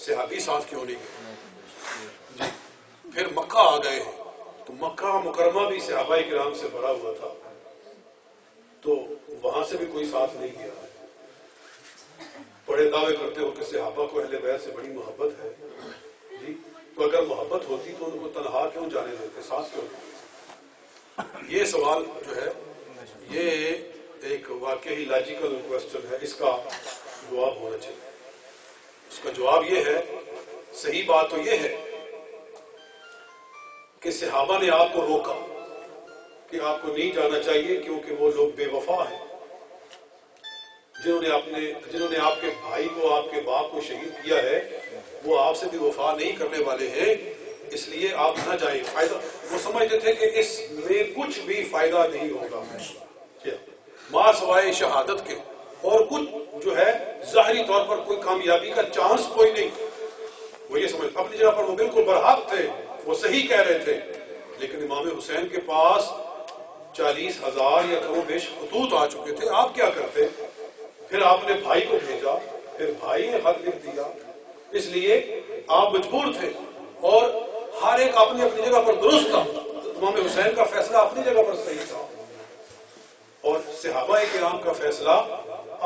صحابی ساتھ کیوں نہیں گئے؟ جی پھر مکہ آ گئے تو مکہ مکرمہ بھی صحابہ کرام سے بھرا ہوا تھا، تو وہاں سے بھی کوئی ساتھ نہیں گیا۔ بڑے دعوے کرتے ہو کہ صحابہ کو اہل بیت سے بڑی محبت ہے، جی تو اگر محبت ہوتی تو ان کو تنہا کیوں جانے دیتے، ساتھ کیوں دیتے؟ یہ سوال جو ہے یہ ایک واقعی لاجیکل کوسچن ہے، اس کا جواب ہونا چاہیے۔ اس کا جواب یہ ہے، صحیح بات تو یہ ہے کہ صحابہ نے آپ کو روکا کہ آپ کو نہیں جانا چاہیے، کیونکہ وہ لوگ بے وفا ہیں، جنہوں نے آپ کے بھائی کو، آپ کے باپ کو شہید کیا ہے، وہ آپ سے بھی وفا نہیں کرنے والے ہیں، اس لیے آپ نہ جائیں۔ فائدہ وہ سمجھتے تھے کہ اس میں کچھ بھی فائدہ نہیں ہوگا ماں سوائے شہادت کے، اور کچھ جو ہے ظاہری طور پر کوئی کامیابی کا چانس کوئی نہیں۔ وہ یہ سمجھ اپنی جگہ پر وہ بالکل برحق تھے، وہ صحیح کہہ رہے تھے، لیکن امام حسین کے پاس 40,000 یا کم و بیش خطوط آ چکے تھے، آپ کیا کرتے؟ پھر آپ نے بھائی کو بھیجا، پھر بھائی نے خط لکھ دیا، اس لیے آپ مجبور تھے، اور ہر ایک اپنی اپنی جگہ پر درست تھا۔ امام حسین کا فیصلہ اپنی جگہ پر صحیح تھا، اور صحابہ کرام کا فیصلہ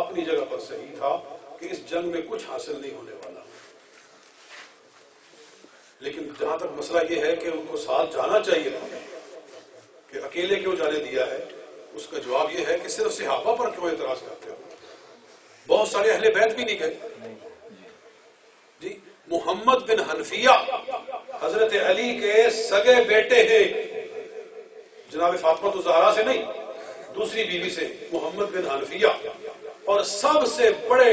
اپنی جگہ پر صحیح تھا کہ اس جنگ میں کچھ حاصل نہیں ہونے والا۔ لیکن جہاں تک مسئلہ یہ ہے کہ ان کو ساتھ جانا چاہیے تھا کہ اکیلے کیوں جانے دیا ہے، اس کا جواب یہ ہے کہ صرف صحابہ پر کیوں اعتراض کرتے ہو؟ بہت سارے اہل بیت بھی نہیں گئے۔ جی محمد بن حنفیہ حضرت علی کے سگے بیٹے ہیں، جناب فاطمہ الزہرا سے نہیں، دوسری بیوی سے، محمد بن حنفیہ، اور سب سے بڑے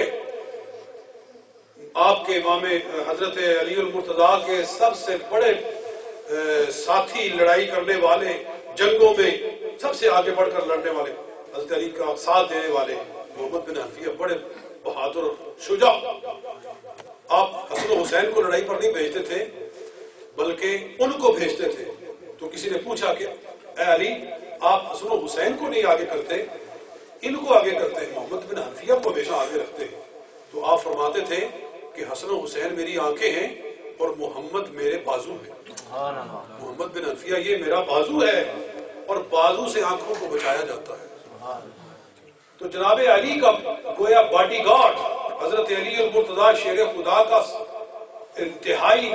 آپ کے امام حضرت علی المرتضیٰ کے سب سے بڑے ساتھی، لڑائی کرنے والے، جنگوں میں سب سے آگے بڑھ کر لڑنے والے، حضرت علی کا ساتھ دینے والے محمد بن حنفیہ بڑے بہادر شجاع۔ آپ حسن و حسین کو لڑائی پر نہیں بھیجتے تھے، بلکہ ان کو بھیجتے تھے۔ تو کسی نے پوچھا کہ اے علی، آپ حسن و حسین کو نہیں آگے کرتے، ان کو آگے کرتے ہیں، محمد بن حنفیہ کو ہمیشہ آگے رکھتے ہیں۔ تو آپ فرماتے تھے کہ حسن و حسین میری آنکھیں ہیں اور محمد میرے بازو ہیں۔ محمد بن حنفیہ یہ میرا بازو ہے، اور بازو سے آنکھوں کو بچایا جاتا ہے۔ تو جناب علی کا گویا باڈی گارڈ، حضرت علی المرتضیٰ شیر خدا کا انتہائی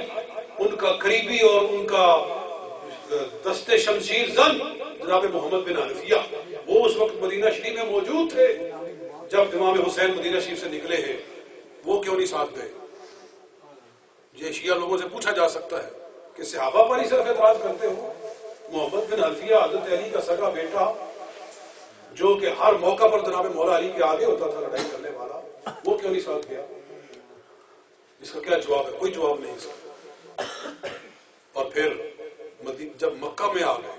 ان کا قریبی اور ان کا دست شمشیر زن جناب محمد بن حنفیہ، وہ اس وقت مدینہ شریف میں موجود تھے جب امام حسین مدینہ شریف سے نکلے ہیں، وہ کیوں نہیں ساتھ گئے؟ یہ شیعہ لوگوں سے پوچھا جا سکتا ہے کہ صحابہ پر ہی صرف اعتراض کرتے ہو؟ محمد بن حنفیہ حضرت علی کا سگا بیٹا، جو کہ ہر موقع پر جناب مولا علی کے آگے ہوتا تھا لڑائی کرنے والا، وہ کیوں نہیں ساتھ گیا؟ اس کا کیا جواب ہے؟ کوئی جواب نہیں اس کا۔ اور پھر جب مکہ میں آ گئے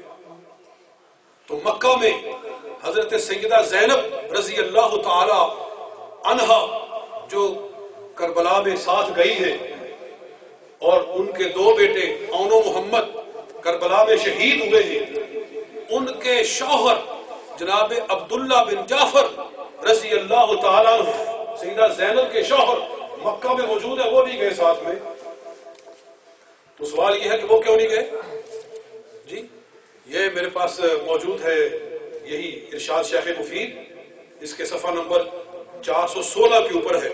تو مکہ میں حضرت سیدہ زینب رضی اللہ تعالی عنہا جو کربلا میں ساتھ گئی ہے، اور ان کے دو بیٹے اون و محمد کربلا میں شہید ہوئے ہیں، ان کے شوہر جناب عبداللہ بن جعفر رضی اللہ تعالیٰ عنہ، سیدہ زینب کے شوہر مکہ میں موجود ہے، وہ بھی گئے ساتھ میں۔ تو سوال یہ ہے کہ وہ کیوں نہیں گئے؟ جی یہ میرے پاس موجود ہے، یہی ارشاد شیخ مفید، اس کے صفحہ نمبر 416 کے اوپر ہے۔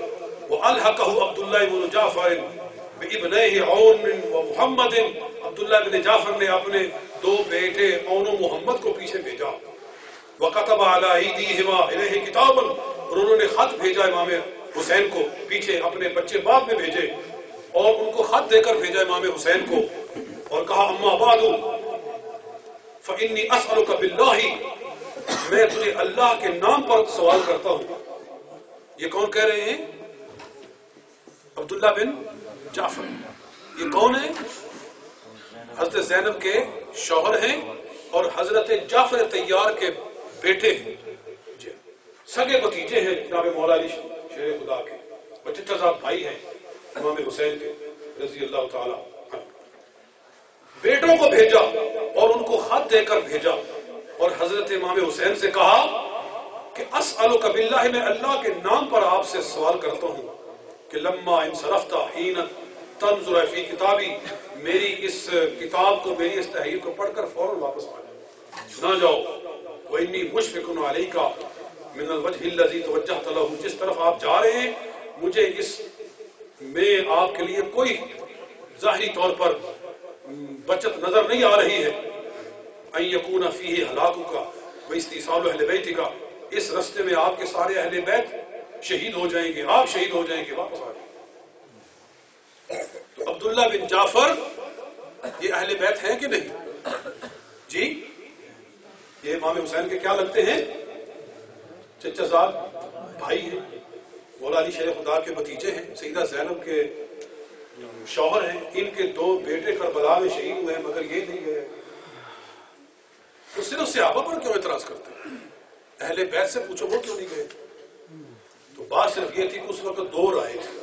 وَأَلْحَقَهُ عَبْدُ اللَّهِ بْنُ جَعْفَرٍ بِإِبْنَيْهِ عَوْنٍ وَمُحَمَّدٍ، عبداللہ بن جعفر نے اپنے دو بیٹے اون و محمد کو پیچھے بھیجا۔ وَكَتَبَ عَلَىٰ أَيْدِيهِمَا إِلَيْهِ كِتَابًا، اور انہوں نے خط بھیجا امام حسین کو، پیچھے اپنے بچے بعد میں بھیجے، اور ان کو خط دے کر بھیجا امام حسین کو، اور کہا اما بعد فإني أسألك بالله، میں تجھے اللہ کے نام پر سوال کرتا ہوں۔ یہ کون کہہ رہے ہیں؟ عبداللہ بن جعفر۔ یہ کون ہے؟ حضرت زینب کے شوہر ہیں اور حضرت جعفر طیار کے بیٹے ہیں، سگے بھتیجے ہیں جناب مولا علی شیر خدا کے، اور چچا صاحب بھائی ہیں امام حسین کے رضی اللہ تعالی عنہ۔ بیٹوں کو بھیجا اور ان کو خط دے کر بھیجا، اور حضرت امام حسین سے کہا کہ اسألک باللہ، میں اللہ کے نام پر آپ سے سوال کرتا ہوں کہ لما انصرفت حین تنظر فی کتابی، میری اس کتاب کو، میری اس تحریر کو پڑھ کر فوراً واپس آ جاؤ، نہ جاؤ۔ وانی مشفق علیک من الوجہ الذی توجہت لہ، جس طرف آپ جا رہے ہیں مجھے اس میں آپ کے لیے کوئی ظاہری طور پر بچت نظر نہیں آ رہی ہے۔ ان یکون فیہ ہلاکک و استئصال اہل بیتک، اس رستے میں آپ کے سارے اہل بیت شہید ہو جائیں گے، آپ شہید ہو جائیں گے، واپس آ جائیں۔ تو عبداللہ بن جعفر یہ اہل بیت ہیں کہ نہیں؟ جی، یہ امام حسین کے کیا لگتے ہیں؟ چچا صاحب بھائی ہیں، مولا علی شیر خدا کے بھتیجے ہیں، سیدہ زینب کے شوہر ہیں، ان کے 2 بیٹے کربلا میں شہید ہوئے ہیں، مگر یہ نہیں گئے۔ تو صرف صحابہ پر کیوں اعتراض کرتے ہیں؟ اہل بیت سے پوچھو وہ کیوں نہیں گئے؟ تو بات صرف یہ تھی کہ اس وقت 2 رائے تھے،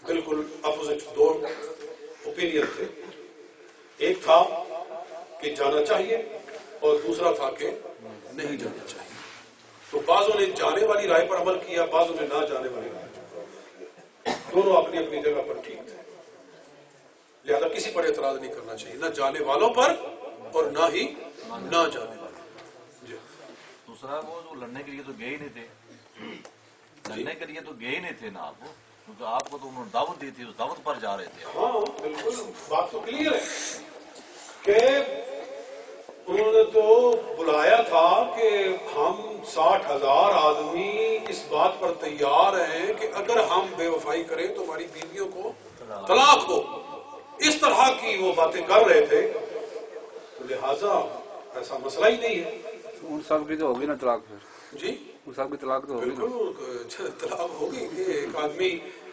بالکل اپوزٹ 2 اوپینین تھے۔ ایک تھا کہ جانا چاہیے اور دوسرا تھا کہ نہیں جانا چاہیے۔ تو بعضوں نے جانے والی رائے پر عمل کیا، بعضوں نے نہ جانے والی رائے پر۔ دونوں اپنی اپنی جگہ پر ٹھیک تھے، لہذا کسی پر اعتراض نہیں کرنا چاہیے، نہ جانے والوں پر اور نہ ہی نہ جانے والوں پر۔ جی دوسرا وہ جو لڑنے کے لیے تو گئے ہی نہیں تھے، لڑنے کے لیے تو گئے ہی نہیں تھے نا آپ، کیونکہ آپ کو تو انہوں نے دعوت دی تھی، اس دعوت پر جا رہے تھے۔ ہاں بالکل، بات تو کلیئر ہے کہ انہوں نے تو بلایا تھا کہ ہم 60,000 آدمی اس بات پر تیار ہیں کہ اگر ہم بے وفائی کریں تو ہماری بیویوں کو طلاق ہو، اس طرح کی وہ باتیں کر رہے تھے، تو لہٰذا ایسا مسئلہ ہی نہیں ہے۔ ان سب کی تو ہوگی نا طلاق، پھر جی ان سب کی طلاق تو ہوگی نا۔ بالکل طلاق ہوگی کہ ایک آدمی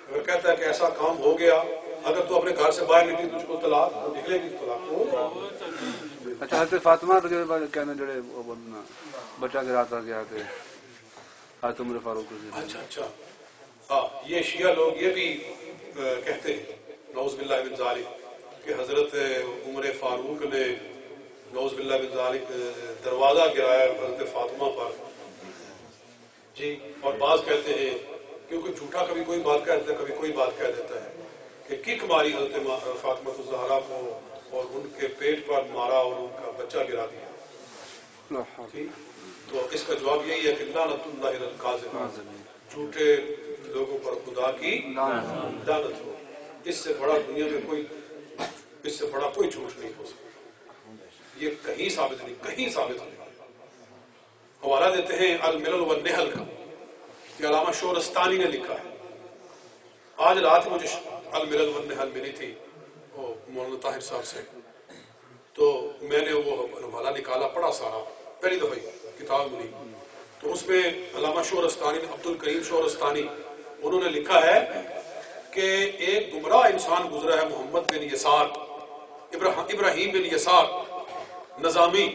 اگر کہتا ہے کہ ایسا کام ہو گیا، اگر تو اپنے گھر سے باہر نکلی تجھ کو طلاق نکلے گی، طلاق تو ہو۔ اچھا، حضرت فاطمہ تو جو کہنے جڑے وہ بولنا بچہ گراتا گیا تھے حضرت عمر فاروق سے۔ اچھا اچھا، ہاں یہ شیعہ لوگ یہ بھی کہتے ہیں نعوذ باللہ من ذالک کہ حضرت عمر فاروق نے نعوذ باللہ من ذالک دروازہ گرایا حضرت فاطمہ پر۔ جی، اور بعض کہتے ہیں کیونکہ جھوٹا کبھی کوئی بات کہہ دیتا ہے، کبھی کوئی بات کہہ دیتا ہے، کہ کک ماری حضرت فاطمہ الزہرا کو اور ان کے پیٹ پر مارا اور ان کا بچہ گرا دیا۔ ٹھیک، تو اس کا جواب یہی ہے کہ لعنت اللہ علی الکاذبین، جھوٹے لوگوں پر خدا کی لعنت ہو۔ اس سے بڑا دنیا میں کوئی، اس سے بڑا کوئی جھوٹ نہیں ہو سکتا، یہ کہیں ثابت نہیں، کہیں ثابت نہیں۔ حوالہ دیتے ہیں الملل والنحل کا، کہ علامہ شورستانی نے لکھا ہے۔ آج رات مجھے الملل والنحل ملی تھی مولانا طاہر صاحب سے، تو میں نے وہ حوالہ نکالا، پڑھا سارا، پہلی دفعہ کتاب ملی، تو اس میں علامہ شورستانی نے، عبد الکریم شورستانی، انہوں نے لکھا ہے کہ ایک گمراہ انسان گزرا ہے، محمد بن یسار، ابراہیم بن یسار نظامی،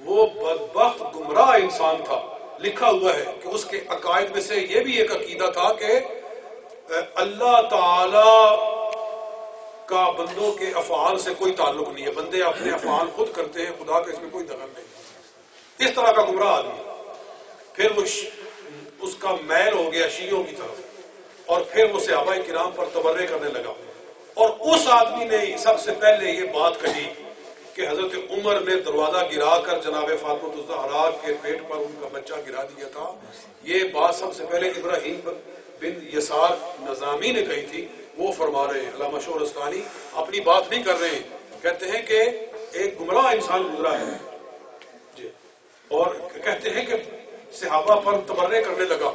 وہ بدبخت گمراہ انسان تھا۔ لکھا ہوا ہے کہ اس کے عقائد میں سے یہ بھی ایک عقیدہ تھا کہ اللہ تعالی کا بندوں کے افعال سے کوئی تعلق نہیں ہے، بندے اپنے افعال خود کرتے ہیں، خدا کا اس میں کوئی دخل نہیں۔ اس طرح کا گمراہ آدمی، پھر وہ اس کا میل ہو گیا شیعوں کی طرف، اور پھر وہ صحابہ کرام پر تبرئے کرنے لگا، اور اس آدمی نے سب سے پہلے یہ بات کہی کہ حضرت عمر نے دروازہ گرا کر جناب فاطمہ الزہرا کے پیٹ پر ان کا بچہ گرا دیا تھا۔ یہ بات سب سے پہلے ابراہیم بن یسار نظامی نے کہی تھی، وہ فرما رہے ہیں۔ علامہ شورستانی اپنی بات نہیں کر رہے ہیں، کہتے ہیں کہ ایک گمراہ انسان گزرا ہے جی، اور کہتے ہیں کہ صحابہ پر تبرئے کرنے لگا۔